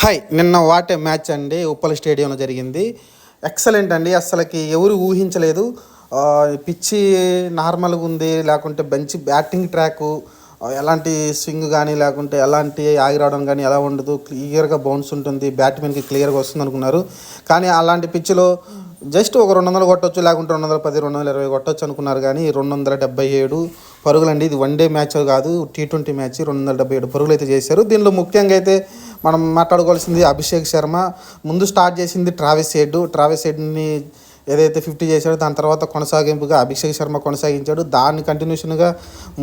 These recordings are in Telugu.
హాయ్ నిన్న వాటే మ్యాచ్ అండి ఉప్పల్ స్టేడియంలో జరిగింది. ఎక్సలెంట్ అండి. అసలుకి ఎవరు ఊహించలేదు. పిచ్చి నార్మల్గా ఉంది, లేకుంటే మంచి బ్యాటింగ్ ట్రాకు, ఎలాంటి స్వింగ్ కానీ లేకుంటే ఎలాంటి ఆగిరావడం కానీ ఎలా ఉండదు, క్లియర్గా బౌన్స్ ఉంటుంది, బ్యాట్మెన్కి క్లియర్గా వస్తుంది అనుకున్నారు. కానీ అలాంటి పిచ్చిలో జస్ట్ ఒక 200 కొట్టొచ్చు, లేకుంటే 210 220 కొట్టొచ్చు అనుకున్నారు. కానీ 277 పరుగులండి. ఇది వన్ డే మ్యాచ్ కాదు, T20 మ్యాచ్. 277 పరుగులు అయితే చేశారు. దీనిలో ముఖ్యంగా అయితే మనం మాట్లాడుకోవాల్సింది అభిషేక్ శర్మ. ముందు స్టార్ట్ చేసింది ట్రావిస్ హెడ్ని ఏదైతే 50 చేశాడో దాని తర్వాత కొనసాగింపుగా అభిషేక్ శర్మ కొనసాగించాడు. దాన్ని కంటిన్యూషన్గా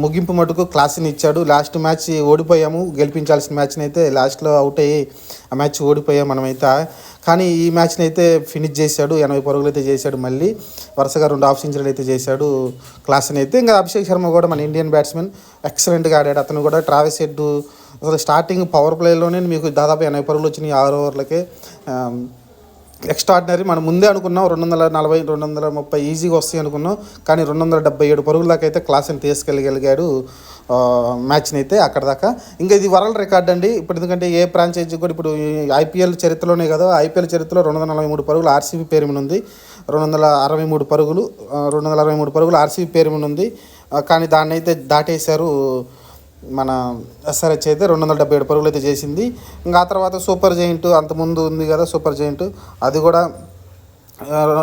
ముగింపు మటుకు క్లాస్ని ఇచ్చాడు. లాస్ట్ మ్యాచ్ ఓడిపోయాము, గెలిపించాల్సిన మ్యాచ్ని అయితే లాస్ట్లో అవుట్ అయ్యి ఆ మ్యాచ్ ఓడిపోయాం మనమైతే. కానీ ఈ మ్యాచ్ని అయితే ఫినిష్ చేశాడు, 80 పరుగులు అయితే చేశాడు. మళ్ళీ వరుసగా 2 హాఫ్ సెంచరీలు అయితే చేశాడు క్లాస్ని అయితే. ఇంకా అభిషేక్ శర్మ కూడా మన ఇండియన్ బ్యాట్స్మెన్ ఎక్సలెంట్గా ఆడాడు. అతను కూడా ట్రావిస్ హెడ్ అసలు స్టార్టింగ్ పవర్ ప్లేలోనే మీకు దాదాపు 80 పరుగులు వచ్చినాయి 6 ఓవర్లకే. ఎక్స్ట్రాడినరీ. మనం ముందే అనుకున్నాం 240 230 ఈజీగా వస్తాయి అనుకున్నాం. కానీ 277 పరుగుల దాకా అయితే క్లాస్ని తీసుకెళ్ళగలిగాడు మ్యాచ్ని అయితే అక్కడ దాకా. ఇంకా ఇది వరల్డ్ రికార్డ్ అండి. ఇప్పుడు ఎందుకంటే ఏ ఫ్రాంచైజీ కూడా ఇప్పుడు ఐపీఎల్ చరిత్రలోనే కదా, ఐపీఎల్ చరిత్రలో 243 పరుగులు ఆర్సీబీ పేరు మీద ఉంది. 263 పరుగులు 263 పరుగులు ఆర్సీబీ పేరు మీద ఉంది. కానీ దాన్ని అయితే దాటేశారు మన ఎస్ఆర్హెచ్ అయితే. 277 పరుగులు అయితే చేసింది. ఇంకా ఆ తర్వాత సూపర్ జైంట్ అంతకుముందు ఉంది కదా, సూపర్ జైంట్, అది కూడా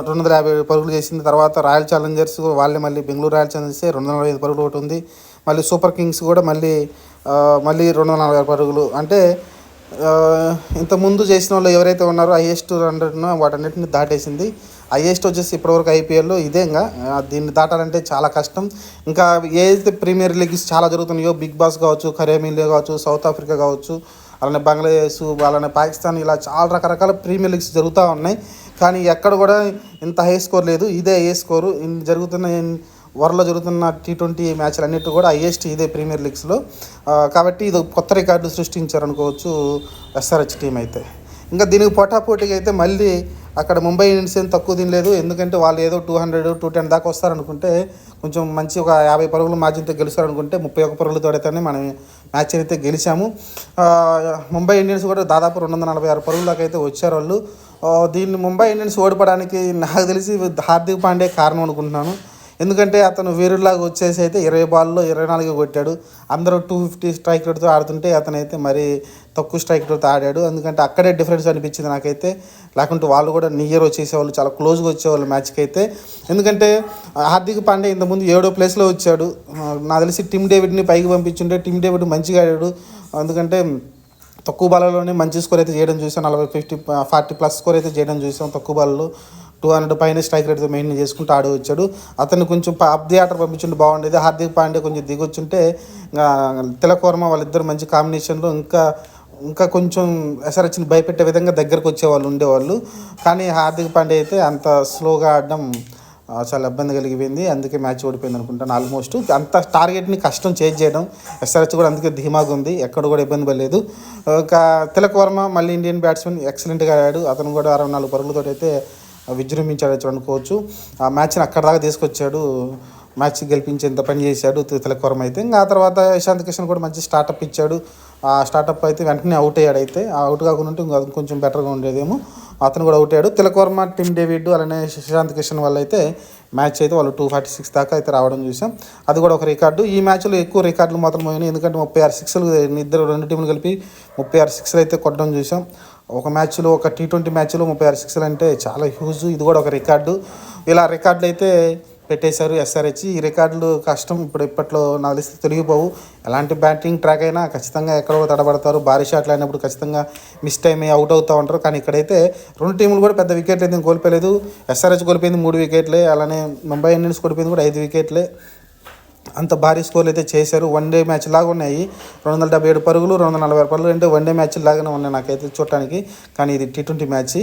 250 పరుగులు చేసింది. తర్వాత రాయల్ ఛాలెంజర్స్ వాళ్ళే మళ్ళీ బెంగళూరు రాయల్ ఛాలెంజర్స్ 245 పరుగులు ఒకటి ఉంది. మళ్ళీ సూపర్ కింగ్స్ కూడా మళ్ళీ 240 పరుగులు. అంటే ఇంతకుముందు చేసిన వాళ్ళు ఎవరైతే ఉన్నారో హైయెస్ట్ 100 వాటన్నిటిని దాటేసింది. హైయెస్ట్ వచ్చేసి ఇప్పటివరకు ఐపీఎల్లో ఇదే. ఇంకా దీన్ని దాటాలంటే చాలా కష్టం. ఇంకా ఏదైతే ప్రీమియర్ లీగ్స్ చాలా జరుగుతున్నాయో, బిగ్ బాస్ కావచ్చు, కరేమిలియా కావచ్చు, సౌత్ ఆఫ్రికా కావచ్చు, అలానే బంగ్లాదేశ్, అలానే పాకిస్తాన్, ఇలా చాలా రకరకాల ప్రీమియర్ లీగ్స్ జరుగుతూ ఉన్నాయి. కానీ ఎక్కడ కూడా ఇంత హై స్కోర్ లేదు. ఇదే హై స్కోరు జరుగుతున్న వరల్డ్లో జరుగుతున్న T20 మ్యాచ్లు అన్నిటి కూడా హైయెస్ట్ ఇదే ప్రీమియర్ లీగ్స్లో. కాబట్టి ఇది కొత్త రికార్డు సృష్టించారనుకోవచ్చు ఎస్ఆర్హెచ్ టీం అయితే. ఇంకా దీనికి పోటాపోటీగా అయితే మళ్ళీ అక్కడ ముంబై ఇండియన్స్ ఏం తక్కువ తినలేదు. ఎందుకంటే వాళ్ళు ఏదో 200 210 దాకా వస్తారనుకుంటే, కొంచెం మంచి ఒక 50 పరుగులు మార్జిన్తో గెలుస్తారనుకుంటే 31 పరుగులతో అయితేనే మనం మ్యాచ్ అయితే గెలిచాము. ముంబై ఇండియన్స్ కూడా దాదాపు 246 పరుగుల దాకా అయితే వచ్చారు వాళ్ళు. దీన్ని ముంబై ఇండియన్స్ ఓడిపోవడానికి నాకు తెలిసి హార్దిక్ పాండే కారణం అనుకుంటున్నాను. ఎందుకంటే అతను వీరులాగా వచ్చేసి అయితే 20 బాల్లో 24 కొట్టాడు. అందరూ 250 స్ట్రైక్ రేట్తో ఆడుతుంటే అతనైతే మరీ తక్కువ స్ట్రైక్ రేట్తో ఆడాడు. ఎందుకంటే అక్కడే డిఫరెన్స్ అనిపించింది నాకైతే. లేకుంటే వాళ్ళు కూడా నియర్ వచ్చేసేవాళ్ళు, చాలా క్లోజ్గా వచ్చేవాళ్ళు మ్యాచ్కి అయితే. ఎందుకంటే హార్దిక్ పాండే ఇంతకుముందు 7వ ప్లేస్లో వచ్చాడు. నాకు తెలిసి టిమ్ డేవిడ్ని పైకి పంపించుంటే టిమ్ డేవిడ్ మంచిగా ఆడాడు. ఎందుకంటే తక్కువ బాల్లోనే మంచి స్కోర్ అయితే చేయడం చూసాం. 40 50 40 ప్లస్ స్కోర్ అయితే చేయడం చూసాం. తక్కువ బాల్లో 200 పైన స్ట్రైక్ రేట్తో మెయింటైన్ చేసుకుంటూ ఆడి వచ్చాడు. అతను కొంచెం అప్ ది ఆర్డర్ పంపించుంటే బాగుండేది. హార్దిక్ పాండే కొంచెం దిగొచ్చుంటే తిలక్ వర్మ వాళ్ళిద్దరు మంచి కాంబినేషన్లో ఇంకా కొంచెం ఎస్ఆర్హెచ్ని భయపెట్టే విధంగా దగ్గరకు వచ్చేవాళ్ళు ఉండేవాళ్ళు. కానీ హార్దిక్ పాండే అయితే అంత స్లోగా ఆడడం చాలా ఇబ్బంది కలిగిపోయింది. అందుకే మ్యాచ్ ఓడిపోయింది అనుకుంటాను. ఆల్మోస్ట్ అంత టార్గెట్ని కష్టం చేంజ్ చేయడం ఎస్ఆర్హెచ్ కూడా అందుకే ధీమాగా ఉంది. ఎక్కడ కూడా ఇబ్బంది పడలేదు. తిలక్ వర్మ మళ్ళీ ఇండియన్ బ్యాట్స్మెన్ ఎక్సలెంట్గా ఆడాడు. అతను కూడా 64 పరుగులతో అయితే విజృంభించాడు అనుకోవచ్చు. ఆ మ్యాచ్ని అక్కడ దాకా తీసుకొచ్చాడు, మ్యాచ్ గెలిపించేంత పని చేశాడు తిలక్ వర్మ అయితే. ఇంకా ఆ తర్వాత ఇషాంత్ కిషన్ కూడా మంచి స్టార్టప్ ఇచ్చాడు. ఆ స్టార్టప్ అయితే వెంటనే అవుట్ అయ్యాడు. అయితే ఆ అవుట్ కాకుండా ఉంటే ఇంకా కొంచెం బెటర్గా ఉండేదేమో. అతను కూడా అవుట్ అయ్యాడు. తిలక్ వర్మ, టిమ్ డేవిడ్, అలానే ఇషాంత్ కిషన్ వల్ల అయితే మ్యాచ్ అయితే వాళ్ళు 246 దాకా అయితే రావడం చూసాం. అది కూడా ఒక రికార్డు. ఈ మ్యాచ్లో ఎక్కువ రికార్డులు మాత్రం పోయినాయి. ఎందుకంటే 36 సిక్స్లు రెండు టీంలు కలిపి 36 సిక్స్లు అయితే కొట్టడం చూసాం. ఒక మ్యాచ్లో, ఒక T20 మ్యాచ్లో 36 సిక్స్లు అంటే చాలా హ్యూజ్. ఇది కూడా ఒక రికార్డు. ఇలా రికార్డులు అయితే పెట్టేశారు ఎస్ఆర్హెచ్. ఈ రికార్డులు కష్టం ఇప్పట్లో నాకు తెలిసి తొలగిపోవు. ఎలాంటి బ్యాటింగ్ ట్రాక్ అయినా ఖచ్చితంగా ఎక్కడో తడబడతారు. భారీ షాట్లు అయినప్పుడు ఖచ్చితంగా మిస్ టైం అయ్యి అవుట్ అవుతూ ఉంటారు. కానీ ఇక్కడైతే రెండు టీములు కూడా పెద్ద వికెట్లు అయితే కోల్పోలేదు. ఎస్ఆర్హెచ్ కోల్పోయింది 3 వికెట్లే, అలానే ముంబై ఇండియన్స్ కోల్పోయింది కూడా 5 వికెట్లే. అంత భారీ స్కోర్లు అయితే చేశారు. వన్ డే మ్యాచ్ లాగా ఉన్నాయి. 277 పరుగులు 240 పరుగులు అంటే వన్ డే మ్యాచ్ లాగానే ఉన్నాయి నాకైతే చూడటానికి. కానీ ఇది T20 match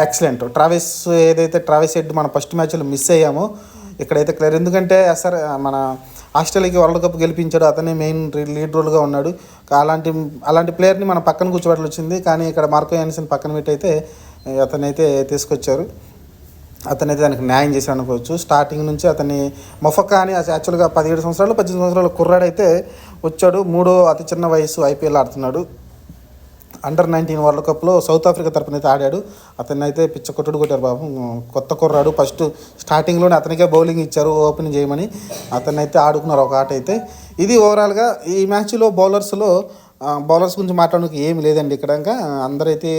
excellent. Travis head మన ఫస్ట్ మ్యాచ్లో మిస్ అయ్యాము. ఇక్కడైతే క్లియర్. ఎందుకంటే మన ఆస్ట్రేలియాకి వరల్డ్ కప్ గెలిపించాడు. అతనే మెయిన్ లీడ్ రోల్గా ఉన్నాడు. అలాంటి ప్లేయర్ని మన పక్కన కూర్చోబెట్టాల్సి వచ్చింది. కానీ ఇక్కడ మార్కో యాన్సన్ పక్కన పెట్టి అయితే అతనైతే తీసుకొచ్చారు. అతనైతే దానికి న్యాయం చేశాడు అనుకోవచ్చు. స్టార్టింగ్ నుంచి అతన్ని మొఫక్కా అని యాక్చువల్గా 17 సంవత్సరాలు 18 సంవత్సరాల కుర్రాడైతే వచ్చాడు. 3వ అతి చిన్న వయసు ఐపీఎల్ ఆడుతున్నాడు. అండర్-19 వరల్డ్ కప్లో సౌత్ ఆఫ్రికా తరపున అయితే ఆడాడు. అతన్ని అయితే పిచ్చ కొట్టుడు కొట్టారు బాబు. కొత్త కుర్రాడు, ఫస్ట్ స్టార్టింగ్లోనే అతనికే బౌలింగ్ ఇచ్చారు ఓపెన్ చేయమని. అతన్ని అయితే ఆడుకున్నారు ఒక ఆట అయితే. ఇది ఓవరాల్గా ఈ మ్యాచ్లో బౌలర్స్ గురించి మాట్లాడడానికి ఏమి లేదండి. ఇక్కడ ఇంకా అందరైతే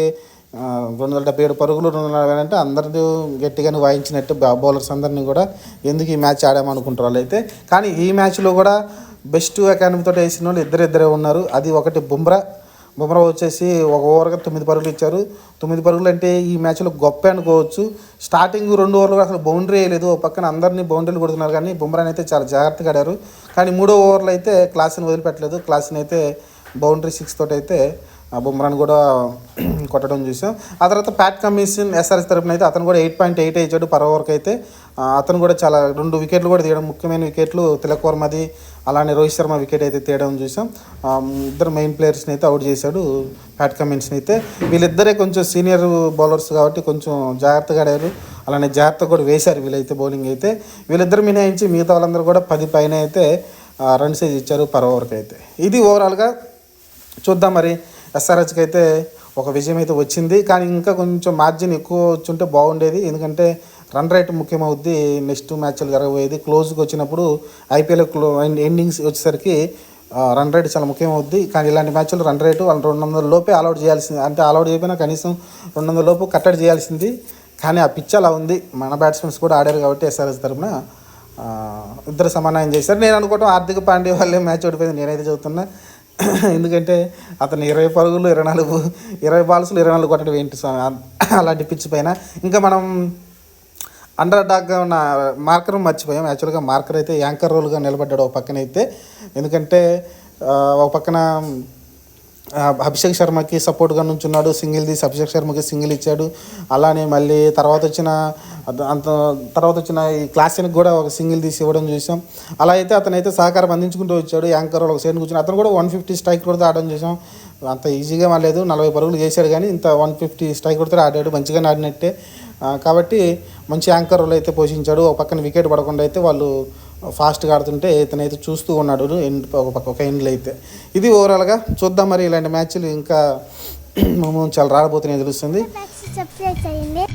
277 పరుగులు 240 అంటే అందరూ గట్టిగానే వాయించినట్టు బౌలర్స్ అందరినీ కూడా ఎందుకు ఈ మ్యాచ్ ఆడామనుకుంటారు వాళ్ళు అయితే. కానీ ఈ మ్యాచ్లో కూడా బెస్ట్ అకాడమీతో వేసిన వాళ్ళు ఇద్దరే ఉన్నారు. అది ఒకటి బుమ్రా వచ్చేసి ఒక ఓవర్గా 9 పరుగులు ఇచ్చారు. 9 పరుగులు అంటే ఈ మ్యాచ్లో గొప్ప అనుకోవచ్చు. స్టార్టింగ్ 2 ఓవర్లు అసలు బౌండరీ వేయలేదు. ఒక పక్కన అందరినీ బౌండరీలు కొడుతున్నారు, కానీ బుమ్రాని అయితే చాలా జాగ్రత్తగా ఆడారు. కానీ 3వ ఓవర్లో అయితే క్లాస్ని వదిలిపెట్టలేదు. క్లాస్ని అయితే బౌండరీ 6 తోటి అయితే బుమ్రాని కూడా కొట్టడం చూసాం. ఆ తర్వాత ప్యాట్ కమిన్స్ ఎస్ఆర్ఎస్ తరపున అయితే అతను కూడా 8.8 ఇచ్చాడు పర్ ఓవర్కి అయితే. అతను కూడా చాలా 2 వికెట్లు కూడా తీయడం, ముఖ్యమైన వికెట్లు తిలక్ వర్మది అలానే రోహిత్ శర్మ వికెట్ అయితే తీయడం చూసాం. ఇద్దరు మెయిన్ ప్లేయర్స్ని అయితే అవుట్ చేశాడు ప్యాట్ కమిన్స్ని అయితే. వీళ్ళిద్దరే కొంచెం సీనియర్ బౌలర్స్ కాబట్టి కొంచెం జాగ్రత్తగా ఆడారు, అలానే జాగ్రత్తగా కూడా వేశారు వీళ్ళైతే బౌలింగ్ అయితే. వీళ్ళిద్దరు మినహాయించి మిగతా వాళ్ళందరూ కూడా 10 పైన అయితే రన్స్ ఇచ్చారు పర్ ఓవర్కి అయితే. ఇది ఓవరాల్గా చూద్దాం. మరి ఎస్ఆర్హెచ్కి అయితే ఒక విజయం అయితే వచ్చింది, కానీ ఇంకా కొంచెం మార్జిన్ ఎక్కువ వచ్చుంటే బాగుండేది. ఎందుకంటే రన్ రేట్ ముఖ్యమవుద్ది. నెక్స్ట్ మ్యాచ్లు జరగబోయేది క్లోజ్కి వచ్చినప్పుడు ఐపీఎల్ ఎండింగ్స్ వచ్చేసరికి రన్ రేట్ చాలా ముఖ్యమవుద్ది. కానీ ఇలాంటి మ్యాచ్లు రన్ రేటు వాళ్ళు 200 లోపే అలౌట్ చేయాల్సింది, అంటే అలౌట్ చేయకపోయినా కనీసం 200 లోపు కట్టడి చేయాల్సింది. కానీ ఆ పిచ్ అలా ఉంది. మన బ్యాట్స్మెన్స్ కూడా ఆడారు కాబట్టి ఎస్ఆర్హెచ్ తరఫున ఇద్దరు సమన్వయం చేశారు. నేను అనుకోవటం హార్దిక్ పాండ్యా వాళ్ళే మ్యాచ్ ఓడిపోయింది నేనైతే చెబుతున్నా. ఎందుకంటే అతను 20 పరుగులు 20 బాల్స్లో 24 కొట్టడం ఏంటి అలాంటి పిచ్ పైన. ఇంకా మనం అండర్ డాగ్గా ఉన్న మార్కర్ మర్చిపోయాం. యాక్చువల్గా మార్కర్ అయితే యాంకర్ రోల్గా నిలబడ్డాడు ఒక పక్కన అయితే. ఎందుకంటే ఒక పక్కన అభిషేక్ శర్మకి సపోర్ట్గా నుంచున్నాడు, సింగిల్ తీసి అభిషేక్ శర్మకి సింగిల్ ఇచ్చాడు. అలానే మళ్ళీ తర్వాత వచ్చిన ఈ క్లాసిన్కి కూడా ఒక సింగిల్ తీసి ఇవ్వడం చూసాం. అలా అయితే అతనైతే సహకారం అందించుకుంటూ వచ్చాడు. యాంకర్ ఒక సైడ్ కూర్చొని అతను కూడా 150 స్ట్రైక్ కొడితే ఆడడం చూసాం. అంత ఈజీగా లేదు, 40 పరుగులు చేశాడు, కానీ ఇంత 150 స్ట్రైక్ కొడితే ఆడాడు, మంచిగానే ఆడినట్టే. కాబట్టి మంచి యాంకర్ రోల్ అయితే పోషించాడు. ఒక పక్కన వికెట్ పడకుండా అయితే వాళ్ళు ఫాస్ట్గా ఆడుతుంటే ఇతనైతే చూస్తూ ఉన్నాడు ఒక ఎండ్లో అయితే. ఇది ఓవరాల్గా చూద్దాం. మరి ఇలాంటి మ్యాచ్లు ఇంకా చాలా రాబోతున్నాయి తెలుస్తుంది. సబ్స్క్రైబ్ చేయండి.